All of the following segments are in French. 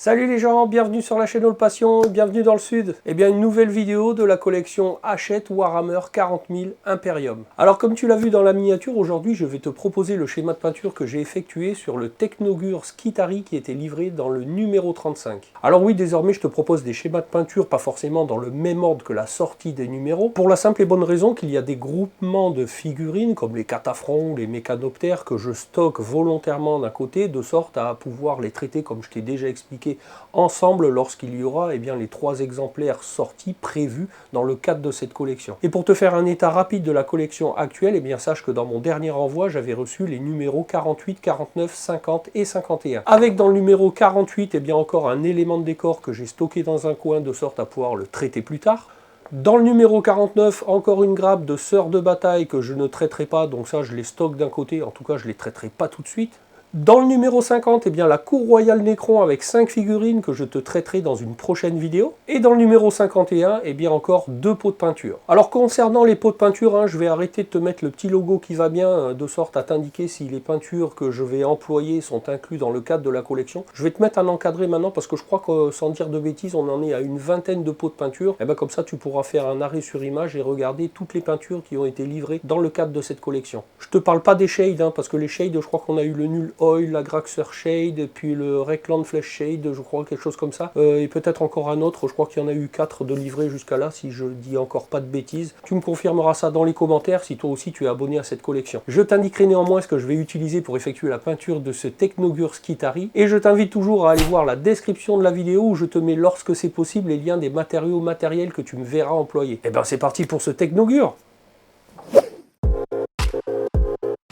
Salut les gens, bienvenue sur la chaîne All Passion, bienvenue dans le sud. Eh bien une nouvelle vidéo de la collection Hachette Warhammer 40 000 Imperium. Alors comme tu l'as vu dans la miniature, aujourd'hui je vais te proposer le schéma de peinture que j'ai effectué sur le Technogur Skitarii qui était livré dans le numéro 35. Alors oui, désormais je te propose des schémas de peinture, pas forcément dans le même ordre que la sortie des numéros, pour la simple et bonne raison qu'il y a des groupements de figurines comme les cataphrons, les mécanoptères que je stocke volontairement d'un côté, de sorte à pouvoir les traiter comme je t'ai déjà expliqué ensemble lorsqu'il y aura les 3 exemplaires sortis prévus dans le cadre de cette collection. Et pour te faire un état rapide de la collection actuelle, sache que dans mon dernier envoi, j'avais reçu les numéros 48, 49, 50 et 51. Avec dans le numéro 48, encore un élément de décor que j'ai stocké dans un coin de sorte à pouvoir le traiter plus tard. Dans le numéro 49, encore une grappe de sœurs de bataille que je ne traiterai pas, donc ça je les stocke d'un côté, en tout cas je ne les traiterai pas tout de suite. Dans le numéro 50, la cour royale Necron avec 5 figurines que je te traiterai dans une prochaine vidéo. Et dans le numéro 51, encore 2 pots de peinture. Alors concernant les pots de peinture, je vais arrêter de te mettre le petit logo qui va bien, de sorte à t'indiquer si les peintures que je vais employer sont incluses dans le cadre de la collection. Je vais te mettre un encadré maintenant parce que je crois que, sans dire de bêtises, on en est à une vingtaine de pots de peinture. Et comme ça, tu pourras faire un arrêt sur image et regarder toutes les peintures qui ont été livrées dans le cadre de cette collection. Je te parle pas des shades, parce que les shades, je crois qu'on a eu le nul Oil, la Graxer Shade, et puis le Reckland Flesh Shade, je crois, quelque chose comme ça. Et peut-être encore un autre, je crois qu'il y en a eu 4 de livrés jusqu'à là, si je dis encore pas de bêtises. Tu me confirmeras ça dans les commentaires si toi aussi tu es abonné à cette collection. Je t'indiquerai néanmoins ce que je vais utiliser pour effectuer la peinture de ce Technogur Skitarii, et je t'invite toujours à aller voir la description de la vidéo où je te mets, lorsque c'est possible, les liens des matériaux matériels que tu me verras employer. Et c'est parti pour ce Technogur.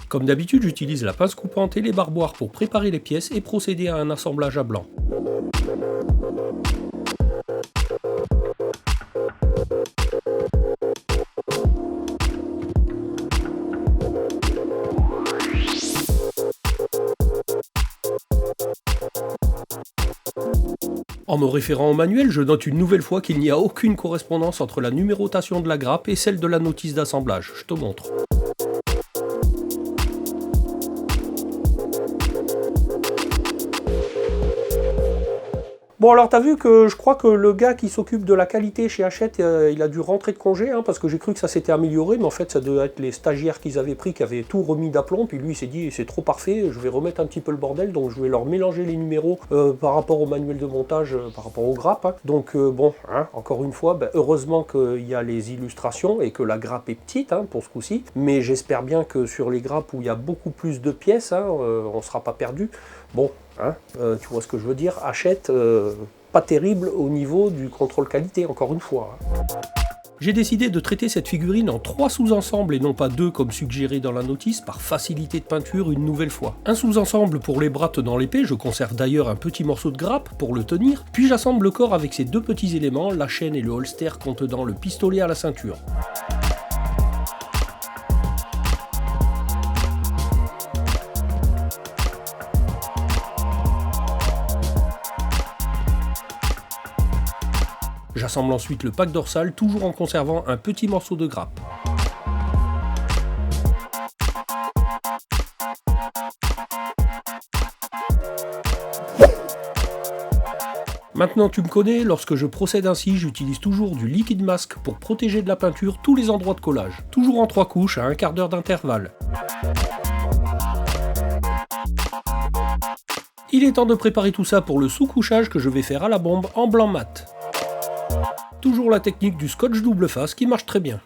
Comme d'habitude, j'utilise la pince coupante et les barboires pour préparer les pièces et procéder à un assemblage à blanc. En me référant au manuel, je note une nouvelle fois qu'il n'y a aucune correspondance entre la numérotation de la grappe et celle de la notice d'assemblage. Je te montre. Bon alors t'as vu que je crois que le gars qui s'occupe de la qualité chez Hachette, il a dû rentrer de congé, parce que j'ai cru que ça s'était amélioré, mais en fait ça devait être les stagiaires qu'ils avaient pris qui avaient tout remis d'aplomb, puis lui il s'est dit c'est trop parfait, je vais remettre un petit peu le bordel, donc je vais leur mélanger les numéros par rapport au manuel de montage, par rapport aux grappes. Donc encore une fois, heureusement qu'il y a les illustrations et que la grappe est petite pour ce coup-ci, mais j'espère bien que sur les grappes où il y a beaucoup plus de pièces, on ne sera pas perdu. Bon, tu vois ce que je veux dire, Hachette, pas terrible au niveau du contrôle qualité, encore une fois. J'ai décidé de traiter cette figurine en 3 sous-ensembles et non pas 2 comme suggéré dans la notice, par facilité de peinture une nouvelle fois. Un sous-ensemble pour les bras tenant l'épée, je conserve d'ailleurs un petit morceau de grappe pour le tenir, puis j'assemble le corps avec ces 2 petits éléments, la chaîne et le holster contenant le pistolet à la ceinture. J'assemble ensuite le pack dorsal, toujours en conservant un petit morceau de grappe. Maintenant tu me connais, lorsque je procède ainsi, j'utilise toujours du liquide masque pour protéger de la peinture tous les endroits de collage. Toujours en 3 couches à un quart d'heure d'intervalle. Il est temps de préparer tout ça pour le sous-couchage que je vais faire à la bombe en blanc mat. Toujours la technique du scotch double face qui marche très bien.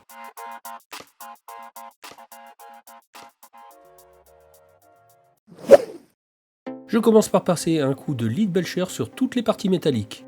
Je commence par passer un coup de lead belcher sur toutes les parties métalliques.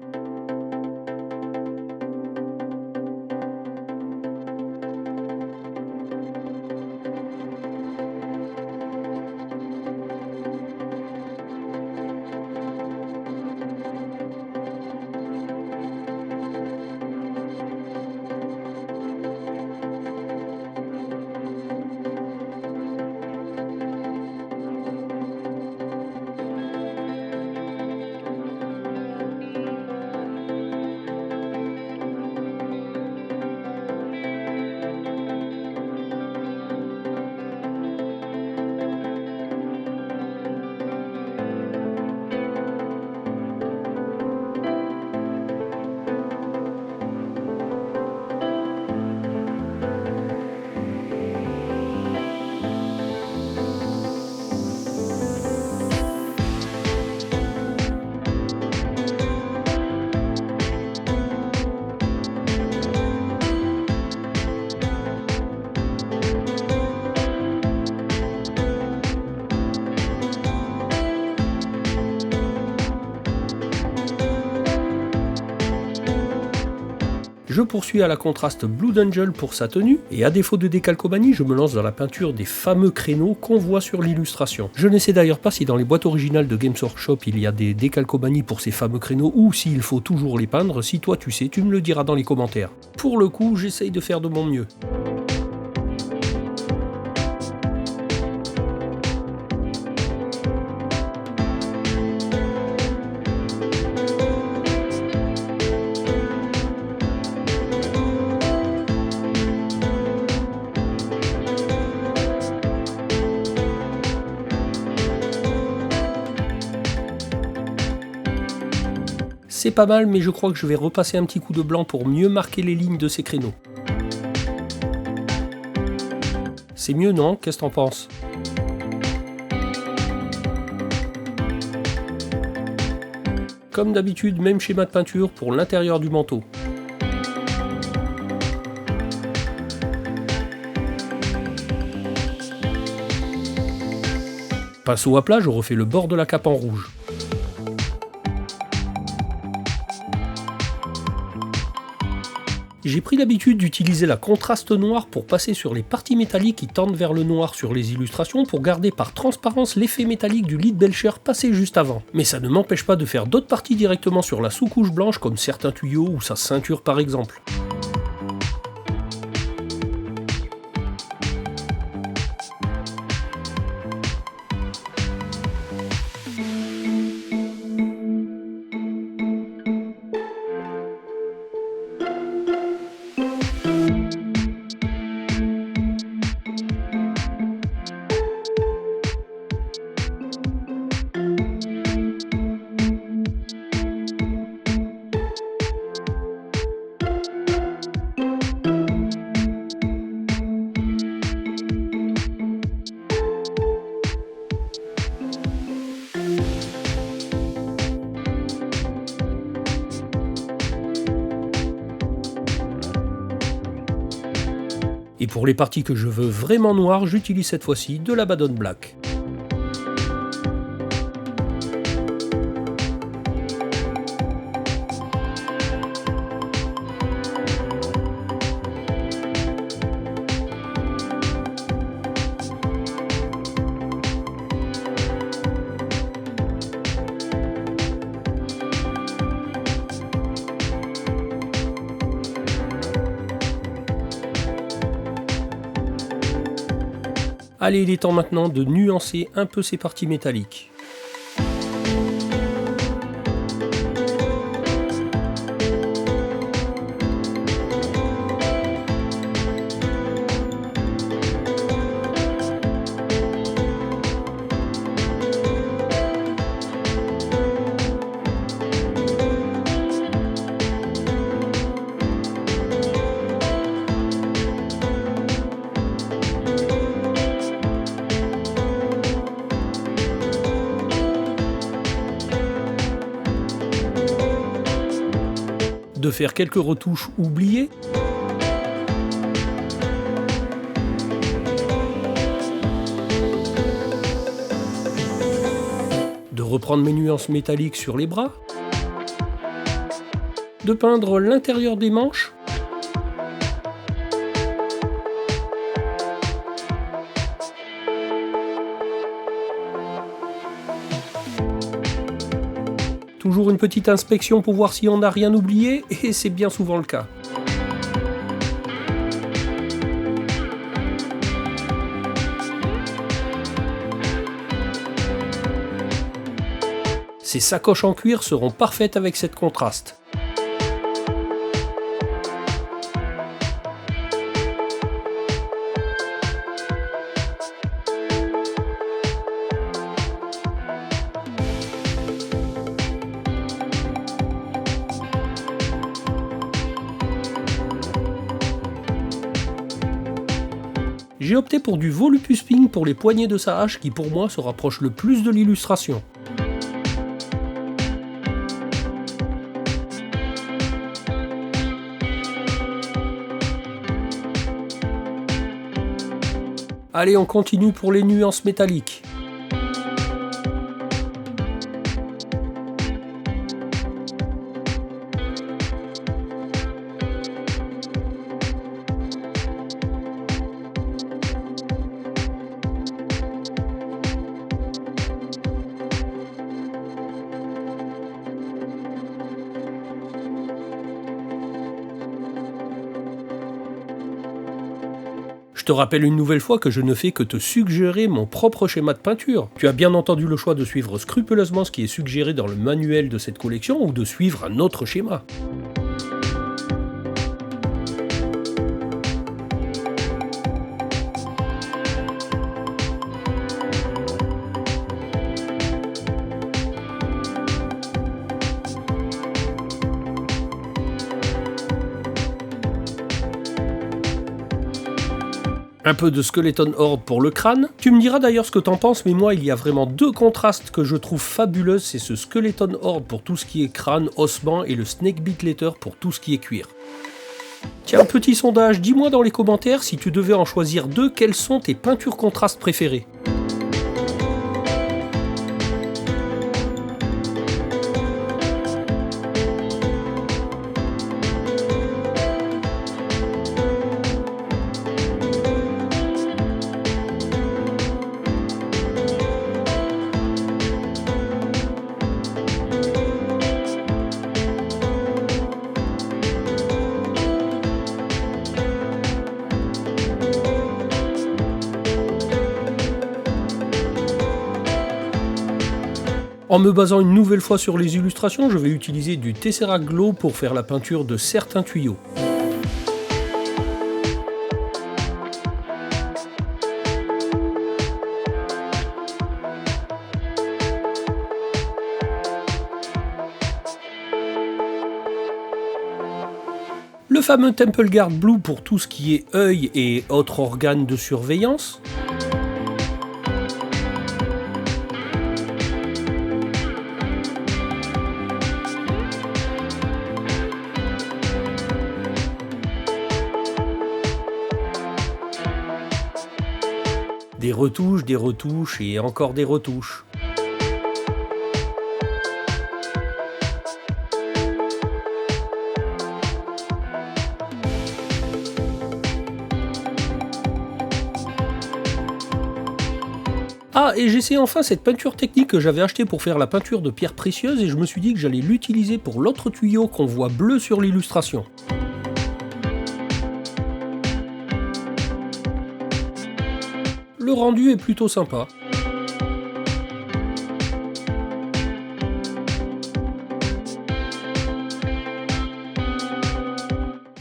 poursuis à la contraste Blood Angel pour sa tenue, et à défaut de décalcomanie, je me lance dans la peinture des fameux créneaux qu'on voit sur l'illustration. Je ne sais d'ailleurs pas si dans les boîtes originales de Games Workshop il y a des décalcomanies pour ces fameux créneaux ou s'il faut toujours les peindre. Si toi tu sais, tu me le diras dans les commentaires. Pour le coup, j'essaye de faire de mon mieux. C'est pas mal, mais je crois que je vais repasser un petit coup de blanc pour mieux marquer les lignes de ces créneaux. C'est mieux, non? Qu'est-ce que t'en penses? Comme d'habitude, même schéma de peinture pour l'intérieur du manteau. Pinceau à plat, je refais le bord de la cape en rouge. J'ai pris l'habitude d'utiliser la contraste noir pour passer sur les parties métalliques qui tendent vers le noir sur les illustrations pour garder par transparence l'effet métallique du lead belcher passé juste avant. Mais ça ne m'empêche pas de faire d'autres parties directement sur la sous-couche blanche comme certains tuyaux ou sa ceinture par exemple. Et pour les parties que je veux vraiment noires, j'utilise cette fois-ci de l'Abaddon Black. Allez, il est temps maintenant de nuancer un peu ces parties métalliques. De faire quelques retouches oubliées. De reprendre mes nuances métalliques sur les bras. De peindre l'intérieur des manches. Toujours une petite inspection pour voir si on n'a rien oublié, et c'est bien souvent le cas. Ces sacoches en cuir seront parfaites avec cette contraste. J'ai opté pour du Volupus Pink pour les poignées de sa hache qui pour moi se rapproche le plus de l'illustration. Allez, on continue pour les nuances métalliques. Je te rappelle une nouvelle fois que je ne fais que te suggérer mon propre schéma de peinture. Tu as bien entendu le choix de suivre scrupuleusement ce qui est suggéré dans le manuel de cette collection ou de suivre un autre schéma. Un peu de Skeleton Horde pour le crâne. Tu me diras d'ailleurs ce que t'en penses, mais moi il y a vraiment deux contrastes que je trouve fabuleux, c'est ce Skeleton Horde pour tout ce qui est crâne, ossement et le Snakebit Leather pour tout ce qui est cuir. Tiens, petit sondage, dis-moi dans les commentaires si tu devais en choisir deux, quelles sont tes peintures contrastes préférées? En me basant une nouvelle fois sur les illustrations, je vais utiliser du Tesseract Glow pour faire la peinture de certains tuyaux. Le fameux Temple Guard Blue pour tout ce qui est œil et autres organes de surveillance. Des retouches et encore des retouches. Ah, et j'essaie enfin cette peinture technique que j'avais achetée pour faire la peinture de pierres précieuses et je me suis dit que j'allais l'utiliser pour l'autre tuyau qu'on voit bleu sur l'illustration. Le rendu est plutôt sympa.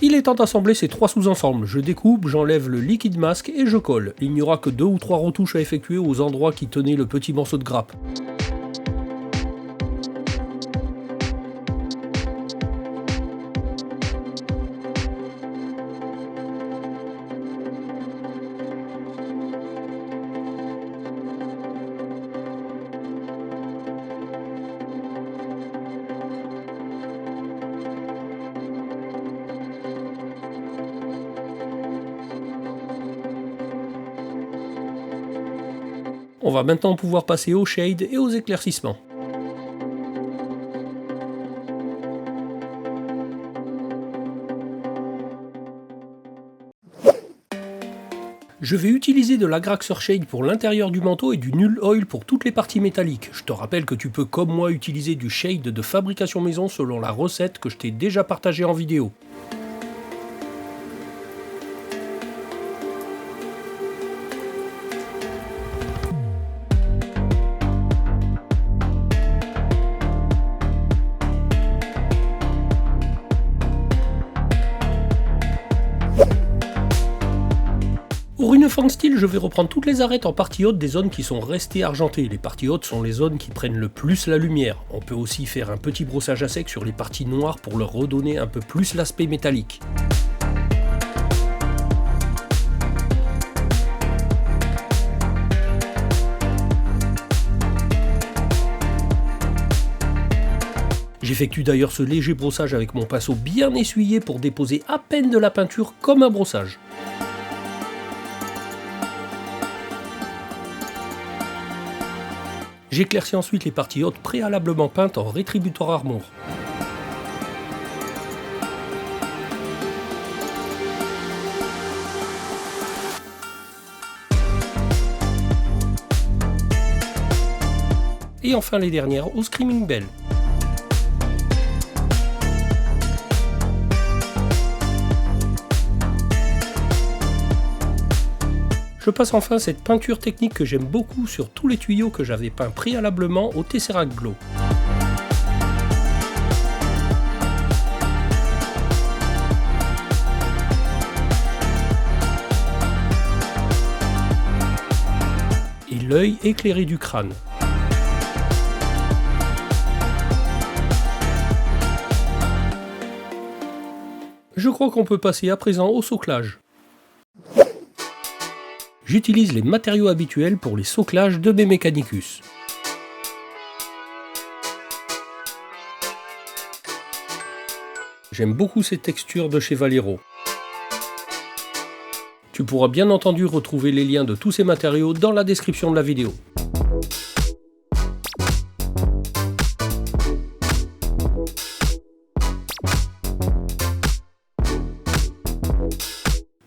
Il est temps d'assembler ces trois sous-ensembles. Je découpe, j'enlève le liquide masque et je colle. Il n'y aura que 2 ou 3 retouches à effectuer aux endroits qui tenaient le petit morceau de grappe. On va maintenant pouvoir passer au shade et aux éclaircissements. Je vais utiliser de l'Agraxer Shade pour l'intérieur du manteau et du Null Oil pour toutes les parties métalliques. Je te rappelle que tu peux comme moi utiliser du shade de fabrication maison selon la recette que je t'ai déjà partagée en vidéo. Pour une fin de style, je vais reprendre toutes les arêtes en partie haute des zones qui sont restées argentées. Les parties hautes sont les zones qui prennent le plus la lumière. On peut aussi faire un petit brossage à sec sur les parties noires pour leur redonner un peu plus l'aspect métallique. J'effectue d'ailleurs ce léger brossage avec mon pinceau bien essuyé pour déposer à peine de la peinture comme un brossage. J'éclaircis ensuite les parties hautes préalablement peintes en Retributor Armor. Et enfin les dernières au Screaming Bell. Je passe enfin cette peinture technique que j'aime beaucoup sur tous les tuyaux que j'avais peints préalablement au Tesseract Glow. Et l'œil éclairé du crâne. Je crois qu'on peut passer à présent au soclage. J'utilise les matériaux habituels pour les soclages de mes Mechanicus. J'aime beaucoup ces textures de chez Valero. Tu pourras bien entendu retrouver les liens de tous ces matériaux dans la description de la vidéo.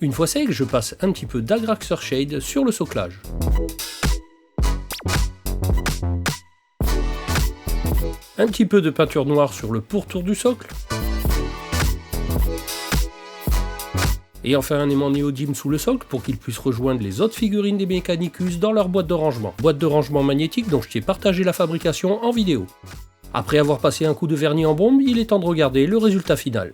Une fois sec, je passe un petit peu d'Agraxer Shade sur le soclage. Un petit peu de peinture noire sur le pourtour du socle. Et enfin un aimant néodyme sous le socle pour qu'il puisse rejoindre les autres figurines des Mechanicus dans leur boîte de rangement. Boîte de rangement magnétique dont je t'ai partagé la fabrication en vidéo. Après avoir passé un coup de vernis en bombe, il est temps de regarder le résultat final.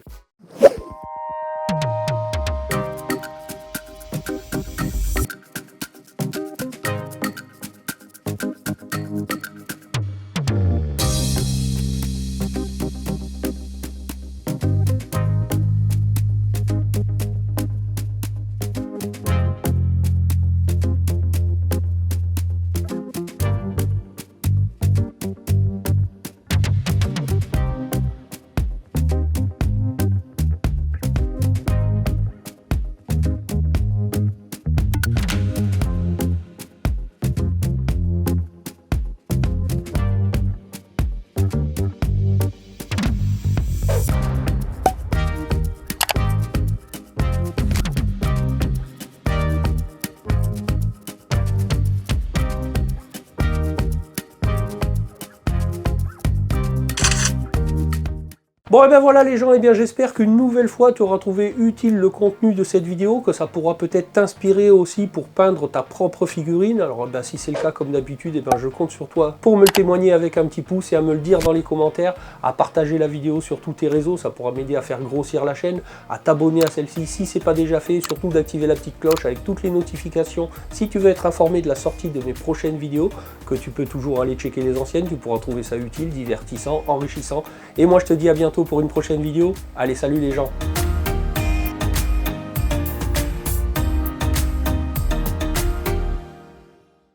Bon et ben voilà les gens, et bien j'espère qu'une nouvelle fois tu auras trouvé utile le contenu de cette vidéo, que ça pourra peut-être t'inspirer aussi pour peindre ta propre figurine. Alors ben, si c'est le cas comme d'habitude, et ben je compte sur toi pour me le témoigner avec un petit pouce et à me le dire dans les commentaires, à partager la vidéo sur tous tes réseaux, ça pourra m'aider à faire grossir la chaîne, à t'abonner à celle-ci si c'est pas déjà fait, surtout d'activer la petite cloche avec toutes les notifications si tu veux être informé de la sortie de mes prochaines vidéos, que tu peux toujours aller checker les anciennes, tu pourras trouver ça utile, divertissant, enrichissant. Et moi je te dis à bientôt pour une prochaine vidéo. Allez, salut les gens!